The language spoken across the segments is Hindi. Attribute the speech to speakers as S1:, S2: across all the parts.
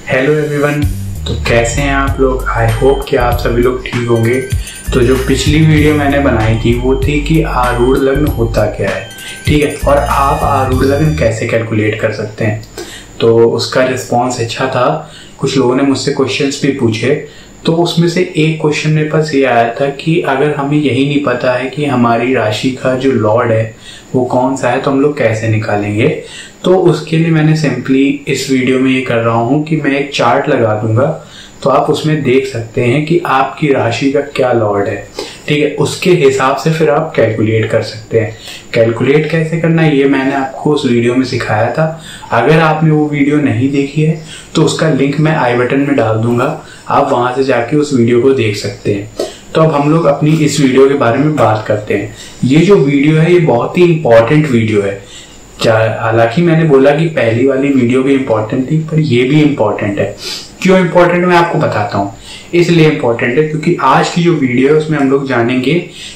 S1: Hello everyone. तो कैसे हैं आप लोग? आई होप कि आप सभी लोग ठीक होंगे। तो जो पिछली वीडियो मैंने बनाई थी वो थी कि आरूढ़ लग्न होता क्या है, ठीक है, और आप आरूढ़ लग्न कैसे कैलकुलेट कर सकते हैं। तो उसका रिस्पॉन्स अच्छा था। कुछ लोगों ने मुझसे क्वेश्चंस भी पूछे, तो उसमें से एक क्वेश्चन मेरे पास ये आया था कि अगर हमें यही नहीं पता है कि हमारी राशि का जो लॉर्ड है वो कौन सा है तो हम लोग कैसे निकालेंगे। तो उसके लिए मैंने सिंपली इस वीडियो में ये कर रहा हूँ कि मैं एक चार्ट लगा दूंगा, तो आप उसमें देख सकते हैं कि आपकी राशि का क्या लॉर्ड है, ठीक है। उसके हिसाब से फिर आप कैलकुलेट कर सकते हैं। कैलकुलेट कैसे करना है ये मैंने आपको उस वीडियो में सिखाया था। अगर आपने वो वीडियो नहीं देखी है तो उसका लिंक मैं आई बटन में डाल दूंगा, आप वहां से जाके उस वीडियो को देख सकते हैं। तो अब हम लोग अपनी इस वीडियो के बारे में बात करते हैं। ये जो वीडियो है ये बहुत ही इंपॉर्टेंट वीडियो है। हालांकि मैंने बोला कि पहली वाली वीडियो भी इंपॉर्टेंट थी, पर ये भी इंपॉर्टेंट है। क्यों इंपॉर्टेंट मैं आपको बताता हूँ। इसलिए इंपॉर्टेंट है क्योंकि आज की जो वीडियो है उसमें हम लोग जानेंगे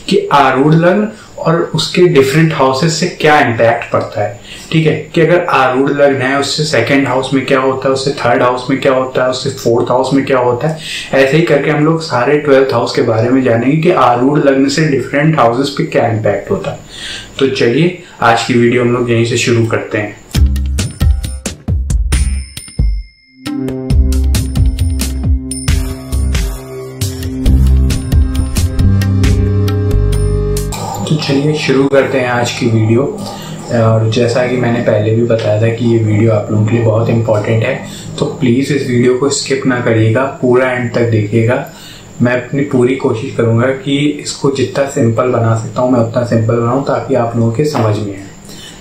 S1: कि आरूढ़ लग्न और उसके डिफरेंट हाउसेस से क्या इम्पैक्ट पड़ता है, ठीक है। कि अगर आरूढ़ लग्न है उससे सेकंड हाउस में क्या होता है, उससे थर्ड हाउस में क्या होता है, उससे फोर्थ हाउस में क्या होता है। ऐसे ही करके हम लोग सारे 12th हाउस के बारे में जानेंगे कि आरूढ़ लग्न से डिफरेंट हाउसेस पे क्या इम्पैक्ट होता है। तो चलिए आज की वीडियो हम लोग यहीं से शुरू करते हैं। तो चलिए शुरू करते हैं आज की वीडियो। और जैसा कि मैंने पहले भी बताया था कि ये वीडियो आप लोगों के लिए बहुत इंपॉर्टेंट है, तो प्लीज़ इस वीडियो को स्किप ना करिएगा, पूरा एंड तक देखिएगा। मैं अपनी पूरी कोशिश करूंगा कि इसको जितना सिंपल बना सकता हूँ मैं उतना सिंपल बनाऊँ ताकि आप लोगों के समझ में आए,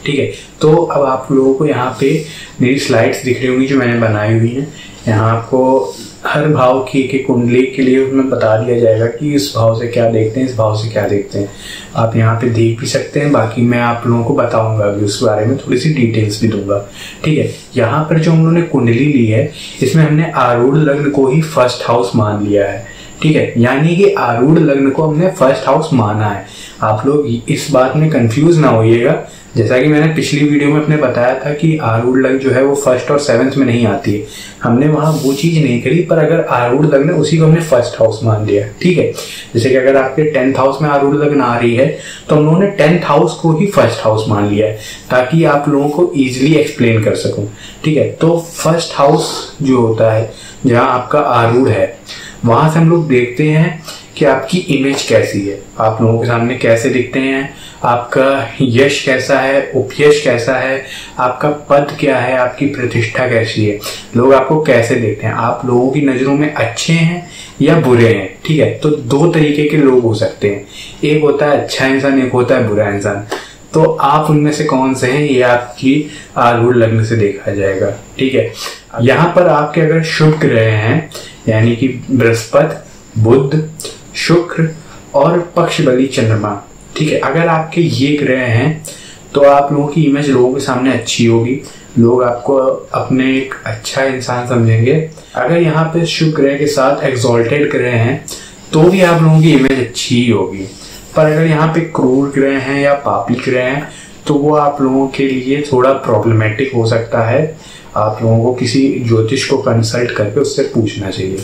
S1: ठीक है। तो अब आप लोगों को यहाँ पे मेरी स्लाइड्स दिख रही होंगी जो मैंने बनाई हुई हैं। यहाँ आपको हर भाव की एक कुंडली के लिए उसमें बता दिया जाएगा कि इस भाव से क्या देखते हैं, इस भाव से क्या देखते हैं। आप यहाँ पे देख भी सकते हैं, बाकी मैं आप लोगों को बताऊंगा अभी उस बारे में थोड़ी सी डिटेल्स भी दूंगा, ठीक है। यहाँ पर जो हम लोगों ने कुंडली ली है इसमें हमने आरूढ़ लग्न को ही फर्स्ट हाउस मान लिया है, ठीक है। यानी कि आरूढ़ लग्न को हमने फर्स्ट हाउस माना है। आप लोग इस बात में कंफ्यूज ना होइएगा। जैसा कि मैंने पिछली वीडियो में अपने बताया था कि आरूढ़ लग्न जो है वो फर्स्ट और सेवंथ में नहीं आती है, हमने वहां वो चीज नहीं करी। पर अगर आरूढ़ लग्न है उसी को हमने फर्स्ट हाउस मान लिया, ठीक है। जैसे कि अगर आपके 10th हाउस में आरूढ़ लग्न आ रही है तो हम लोगों ने 10th हाउस को ही फर्स्ट हाउस मान लिया है ताकि आप लोगों को इजिली एक्सप्लेन कर सकूं, ठीक है। तो फर्स्ट हाउस जो होता है जहाँ आपका आरूढ़ है वहां से हम लोग देखते हैं कि आपकी इमेज कैसी है, आप लोगों के सामने कैसे दिखते हैं, आपका यश कैसा है, उपयश कैसा है, आपका पद क्या है, आपकी प्रतिष्ठा कैसी है, लोग आपको कैसे देखते हैं, आप लोगों की नजरों में अच्छे हैं या बुरे हैं, ठीक है। तो दो तरीके के लोग हो सकते हैं, एक होता है अच्छा इंसान, एक होता है बुरा इंसान। तो आप उनमें से कौन से हैं ये आपकी आरूढ़ लग्न से देखा जाएगा, ठीक है। यहाँ पर आपके अगर शुभ ग्रह हैं यानी कि बृहस्पति, बुध, शुक्र और पक्ष बली चंद्रमा, ठीक है, अगर आपके ये ग्रह हैं तो आप लोगों की इमेज लोगों के सामने अच्छी होगी, लोग आपको अपने एक अच्छा इंसान समझेंगे। अगर यहाँ पे शुभ ग्रह के साथ एक्सॉल्टेड ग्रह हैं तो भी आप लोगों की इमेज अच्छी ही होगी। पर अगर यहाँ पे क्रूर ग्रह हैं या पापी ग्रह हैं तो वो आप लोगों के लिए थोड़ा प्रॉब्लमेटिक हो सकता है। आप लोगों को किसी ज्योतिष को कंसल्ट करके उससे पूछना चाहिए,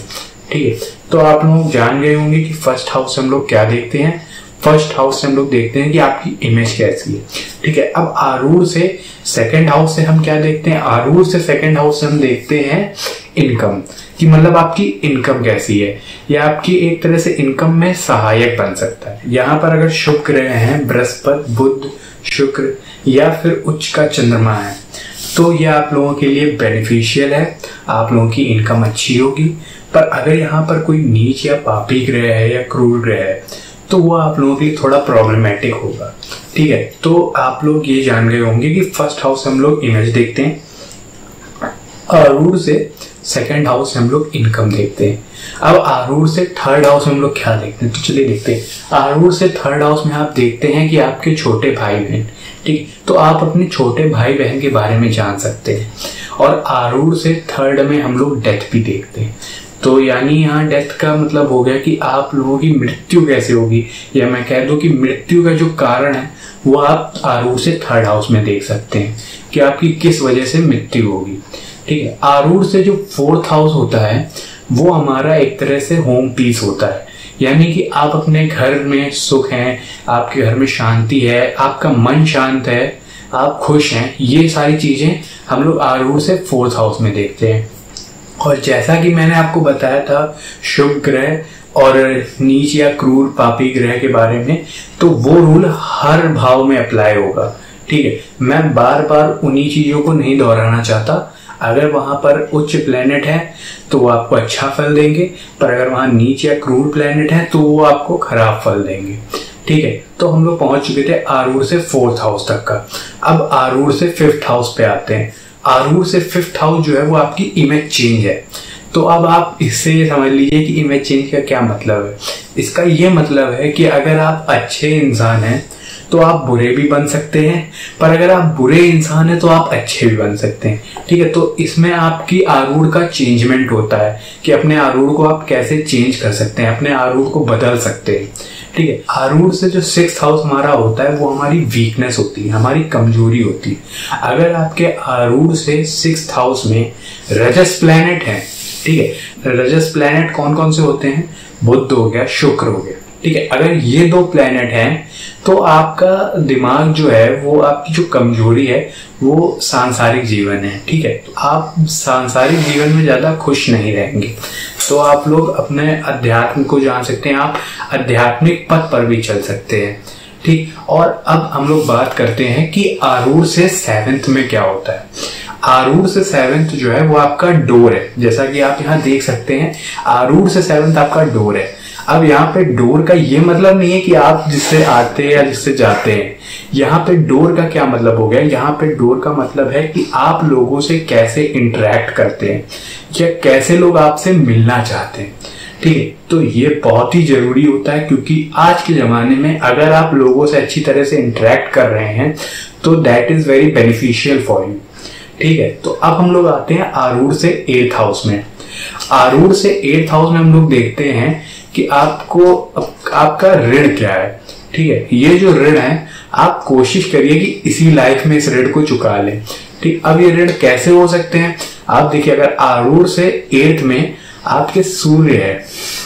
S1: ठीक है। तो आप लोग जान गए होंगे कि फर्स्ट हाउस से हम लोग क्या देखते हैं। फर्स्ट हाउस से हम लोग देखते हैं कि आपकी इमेज कैसी है, ठीक है। अब आरूढ़ से सेकंड हाउस से हम क्या देखते हैं, आरूढ़ से सेकंड हाउस से हम देखते हैं इनकम, कि मतलब आपकी इनकम कैसी है, या आपकी एक तरह से इनकम में सहायक बन सकता है। यहाँ पर अगर शुभ ग्रह हैं बृहस्पति, बुध, शुक्र या फिर उच्च का चंद्रमा है तो ये आप लोगों के लिए बेनिफिशियल है, आप लोगों की इनकम अच्छी होगी। पर अगर यहाँ पर कोई नीच या पापी ग्रह है या क्रूर ग्रह है तो वो आप लोगों के लिए थोड़ा प्रॉब्लमेटिक होगा, ठीक है। तो आप लोग ये जान गए होंगे कि फर्स्ट हाउस से हम लोग इमेज देखते हैं, आरूढ़ से सेकंड हाउस से हम लोग इनकम देखते हैं। अब आरूढ़ से थर्ड हाउस में हम लोग क्या देखते हैं, तो चलिए देखते हैं। आरूढ़ से थर्ड हाउस में आप देखते हैं कि आपके छोटे भाई बहन, ठीक, तो आप अपने छोटे भाई बहन के बारे में जान सकते हैं। और आरूढ़ से थर्ड में हम लोग डेथ भी देखते हैं। तो यानी यहाँ डेथ का मतलब हो गया कि आप लोगों की मृत्यु कैसे होगी, या मैं कह दूं कि मृत्यु का जो कारण है वो आप आरूढ़ से थर्ड हाउस में देख सकते हैं कि आपकी किस वजह से मृत्यु होगी, ठीक है। आरूढ़ से जो 4th हाउस होता है वो हमारा एक तरह से होम पीस होता है, यानी कि आप अपने घर में सुख हैं, आपके घर में शांति है, आपका मन शांत है, आप खुश हैं, ये सारी चीजें हम लोग आरूढ़ से 4th हाउस में देखते हैं। और जैसा कि मैंने आपको बताया था शुभ ग्रह और नीच या क्रूर पापी ग्रह के बारे में, तो वो रूल हर भाव में अप्लाई होगा, ठीक है। मैं बार बार उन्हीं चीजों को नहीं दोहराना चाहता। अगर वहां पर उच्च प्लेनेट है तो वो आपको अच्छा फल देंगे, पर अगर वहां नीच या क्रूर प्लेनेट है तो वो आपको खराब फल देंगे, ठीक है। तो हम लोग पहुंच चुके थे आरूढ़ से 4th हाउस तक का। अब आरूढ़ से 5th हाउस पे आते हैं। आरूढ़ से 5th हाउस जो है वो आपकी इमेज चेंज है। तो अब आप इससे ये समझ लीजिए कि इमेज चेंज का क्या मतलब है। इसका ये मतलब है कि अगर आप अच्छे इंसान हैं तो आप बुरे भी बन सकते हैं, पर अगर आप बुरे इंसान हैं तो आप अच्छे भी बन सकते हैं, ठीक है। तो इसमें आपकी आरूढ़ का चेंजमेंट होता है कि अपने आरूढ़ को आप कैसे चेंज कर सकते हैं, अपने आरूढ़ को बदल सकते हैं, ठीक है। आरूढ़ से जो 6th हाउस हमारा होता है वो हमारी वीकनेस होती है, हमारी कमजोरी होती है। अगर आपके आरूढ़ से 6th हाउस में रजस प्लैनेट है, ठीक है। रजस प्लैनेट कौन कौन से होते हैं? बुध हो गया, शुक्र हो गया, ठीक है। अगर ये 2 प्लैनेट हैं तो आपका दिमाग जो है वो, आपकी जो कमजोरी है वो सांसारिक जीवन है, ठीक है। तो आप सांसारिक जीवन में ज्यादा खुश नहीं रहेंगे, तो आप लोग अपने अध्यात्म को जान सकते हैं, आप आध्यात्मिक पथ पर भी चल सकते हैं, ठीक। और अब हम लोग बात करते हैं कि आरूढ़ से 7th में क्या होता है। आरूढ़ से 7th जो है वो आपका डोर है, जैसा कि आप यहाँ देख सकते हैं। आरूढ़ से 7th आपका डोर है। अब यहाँ पे डोर का ये मतलब नहीं है कि आप जिससे आते हैं या जिससे जाते हैं। यहाँ पे डोर का क्या मतलब हो गया? यहाँ पे डोर का मतलब है कि आप लोगों से कैसे इंटरेक्ट करते हैं या कैसे लोग आपसे मिलना चाहते हैं, ठीक है। तो ये बहुत ही जरूरी होता है, क्योंकि आज के जमाने में अगर आप लोगों से अच्छी तरह से इंटरेक्ट कर रहे हैं तो that is very beneficial for you, ठीक है। तो अब हम लोग आते हैं आरूढ़ से 8th हाउस में। आरूढ़ से 8th हाउस में हम लोग देखते हैं कि आपको आपका ऋण क्या है, ठीक है। ये जो ऋण है आप कोशिश करिए कि इसी लाइफ में इस ऋण को चुका लें, ठीक। अब ये ऋण कैसे हो सकते हैं? आप देखिए, अगर आरूढ़ से 8th में आपके सूर्य है,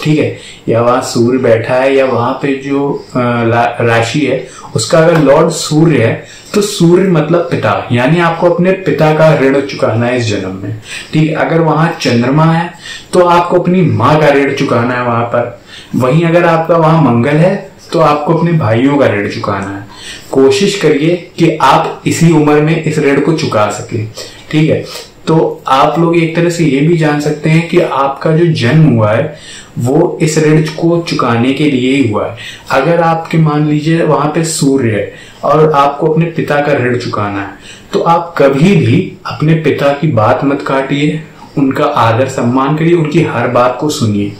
S1: ठीक है, या वहां सूर्य बैठा है, या वहां पे जो राशि है उसका अगर लॉर्ड सूर्य है, तो सूर्य मतलब पिता, यानी आपको अपने पिता का ऋण चुकाना है इस जन्म में, ठीक है। अगर वहां चंद्रमा है तो आपको अपनी माँ का ऋण चुकाना है वहां पर। वहीं अगर आपका वहां मंगल है तो आपको अपने भाइयों का ऋण चुकाना है। कोशिश करिए कि आप इसी उम्र में इस ऋण को चुका सके, ठीक है। तो आप लोग एक तरह से ये भी जान सकते हैं कि आपका जो जन्म हुआ है वो इस ऋण को चुकाने के लिए ही हुआ है। अगर आपके मान लीजिए वहां पे सूर्य है और आपको अपने पिता का ऋण चुकाना है, तो आप कभी भी अपने पिता की बात मत काटिए, उनका आदर सम्मान करिए, उनकी हर बात को सुनिए,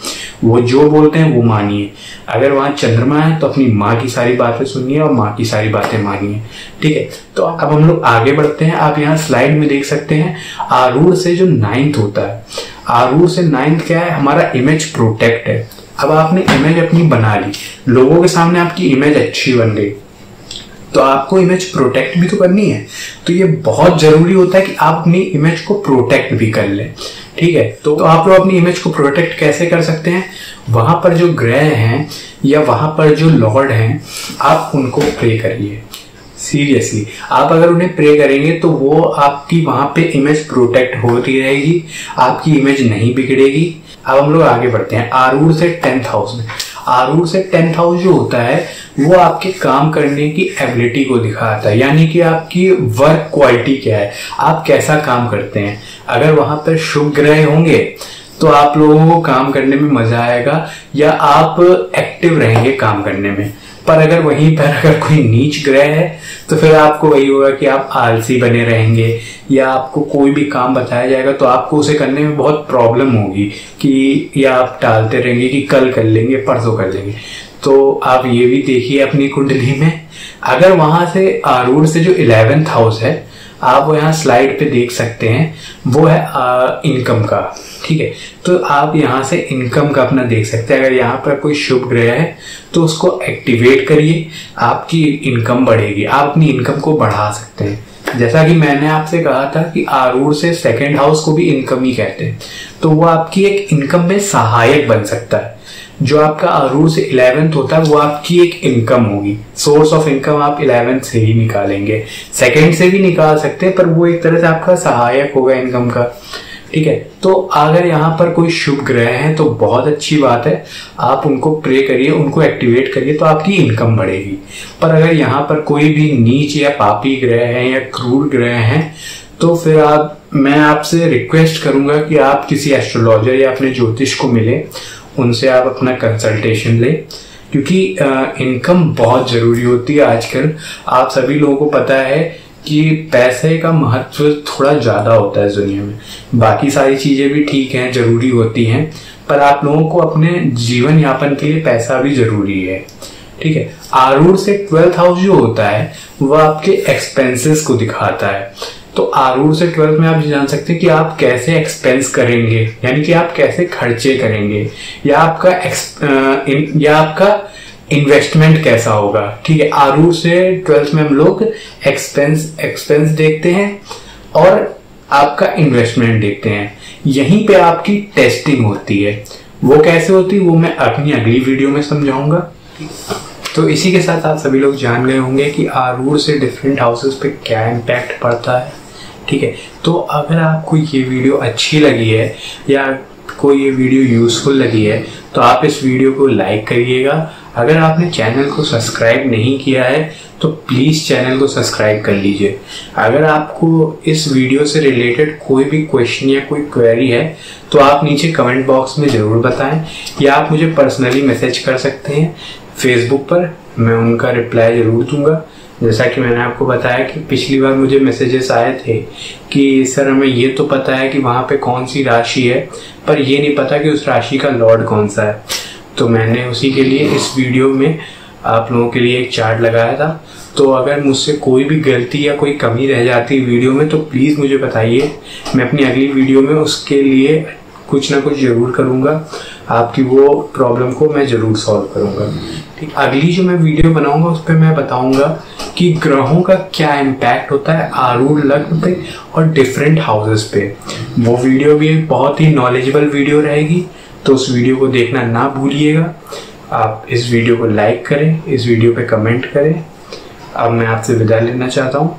S1: वो जो बोलते हैं वो मानिए। अगर वहां चंद्रमा है तो अपनी माँ की सारी बातें सुनिए और माँ की सारी बातें मानिए, ठीक है। तो अब हम लोग आगे बढ़ते हैं। आप यहाँ स्लाइड में देख सकते हैं आरूढ़ से जो 9th होता है। आरूढ़ से 9th क्या है? हमारा इमेज प्रोटेक्ट है। अब आपने इमेज अपनी बना ली, लोगों के सामने आपकी इमेज अच्छी बन गई, तो आपको इमेज प्रोटेक्ट भी तो करनी है। तो ये बहुत जरूरी होता है कि आप अपनी इमेज को प्रोटेक्ट भी कर लें, ठीक है। तो आप लोग अपनी इमेज को प्रोटेक्ट कैसे कर सकते हैं? वहां पर जो ग्रह हैं या वहां पर जो लॉर्ड हैं, आप उनको प्रे करिए। सीरियसली, आप अगर उन्हें प्रे करेंगे तो वो आपकी वहां पे इमेज प्रोटेक्ट होती रहेगी, आपकी इमेज नहीं बिगड़ेगी। अब हम लोग आगे बढ़ते हैं आरूढ़ से 10th हाउस में। आरूढ़ से 10th हाउस जो होता है वो आपके काम करने की एबिलिटी को दिखाता है, यानी कि आपकी वर्क क्वालिटी क्या है, आप कैसा काम करते हैं। अगर वहां पर शुभ ग्रह होंगे तो आप लोगों को काम करने में मजा आएगा या आप एक्टिव रहेंगे काम करने में। पर अगर वहीं पर अगर कोई नीच ग्रह है तो फिर आपको वही होगा कि आप आलसी बने रहेंगे, या आपको कोई भी काम बताया जाएगा तो आपको उसे करने में बहुत प्रॉब्लम होगी कि, या आप टालते रहेंगे कि कल कर लेंगे, परसों कर लेंगे। तो आप ये भी देखिए अपनी कुंडली में, अगर वहां से आरूढ़ से जो 11th हाउस है, आप वो यहाँ स्लाइड पे देख सकते हैं, वो है इनकम का, ठीक है। तो आप यहाँ से इनकम का अपना देख सकते हैं। अगर यहाँ पर कोई शुभ ग्रह है तो उसको एक्टिवेट करिए, आपकी इनकम बढ़ेगी, आप अपनी इनकम को बढ़ा सकते हैं, जैसा कि मैंने आपसे कहा था कि आरूढ़ से सेकंड हाउस को भी इनकम ही कहते हैं, तो वो आपकी एक इनकम में सहायक बन सकता है। जो आपका आरूढ़ से 11th होता है वो आपकी एक इनकम होगी, सोर्स ऑफ इनकम आप 11th से ही निकालेंगे, सेकंड से भी निकाल सकते हैं, पर वो एक तरह से आपका सहायक होगा इनकम का। ठीक है, तो अगर यहाँ पर कोई शुभ ग्रह हैं तो बहुत अच्छी बात है, आप उनको प्रे करिए, उनको एक्टिवेट करिए, तो आपकी इनकम बढ़ेगी। पर अगर यहाँ पर कोई भी नीच या पापी ग्रह हैं या क्रूर ग्रह हैं तो फिर मैं आपसे रिक्वेस्ट करूंगा कि आप किसी एस्ट्रोलॉजर या अपने ज्योतिष को मिले, उनसे आप अपना कंसल्टेशन लें, क्योंकि इनकम बहुत जरूरी होती है आजकल। आप सभी लोगों को पता है कि पैसे का महत्व थोड़ा ज्यादा होता है इस दुनिया में। बाकी सारी चीजें भी ठीक हैं, जरूरी होती हैं, पर आप लोगों को अपने जीवन यापन के लिए पैसा भी जरूरी है। ठीक है, आरूढ़ से 12th हाउस जो होता है वह आपके एक्सपेंसेस को दिखाता है। तो आरूढ़ से 12th में आप जान सकते हैं कि आप कैसे एक्सपेंस करेंगे, यानी कि आप कैसे खर्चे करेंगे, या आपका इन्वेस्टमेंट कैसा होगा। ठीक है, आरूढ़ से 12th में हम लोग एक्सपेंस देखते हैं और आपका इन्वेस्टमेंट देखते हैं। यहीं पे आपकी टेस्टिंग होती है। वो कैसे होती है वो मैं अपनी अगली वीडियो में समझाऊंगा। तो इसी के साथ आप सभी लोग जान गए होंगे कि आरूढ़ से डिफरेंट हाउसेस पे क्या इम्पैक्ट पड़ता है। ठीक है, तो अगर आपको ये वीडियो अच्छी लगी है या कोई ये वीडियो यूजफुल लगी है तो आप इस वीडियो को लाइक करिएगा। अगर आपने चैनल को सब्सक्राइब नहीं किया है तो प्लीज़ चैनल को सब्सक्राइब कर लीजिए। अगर आपको इस वीडियो से रिलेटेड कोई भी क्वेश्चन या कोई क्वेरी है तो आप नीचे कमेंट बॉक्स में ज़रूर बताएं, या आप मुझे पर्सनली मैसेज कर सकते हैं फेसबुक पर, मैं उनका रिप्लाई ज़रूर दूंगा। जैसा कि मैंने आपको बताया कि पिछली बार मुझे मैसेजेस आए थे कि सर हमें ये तो पता है कि वहाँ पे कौन सी राशि है, पर ये नहीं पता कि उस राशि का लॉर्ड कौन सा है। तो मैंने उसी के लिए इस वीडियो में आप लोगों के लिए एक चार्ट लगाया था। तो अगर मुझसे कोई भी गलती या कोई कमी रह जाती है वीडियो में तो प्लीज़ मुझे बताइए, मैं अपनी अगली वीडियो में उसके लिए कुछ ना कुछ ज़रूर करूँगा, आपकी वो प्रॉब्लम को मैं ज़रूर सॉल्व करूँगा। ठीक, अगली जो मैं वीडियो बनाऊँगा उस पर मैं बताऊँगा कि ग्रहों का क्या इम्पैक्ट होता है आरूढ़ लग्न पे और डिफरेंट हाउसेस पे। वो वीडियो भी एक बहुत ही नॉलेजेबल वीडियो रहेगी, तो उस वीडियो को देखना ना भूलिएगा। आप इस वीडियो को लाइक करें, इस वीडियो पे कमेंट करें। अब मैं आपसे विदा लेना चाहता हूँ।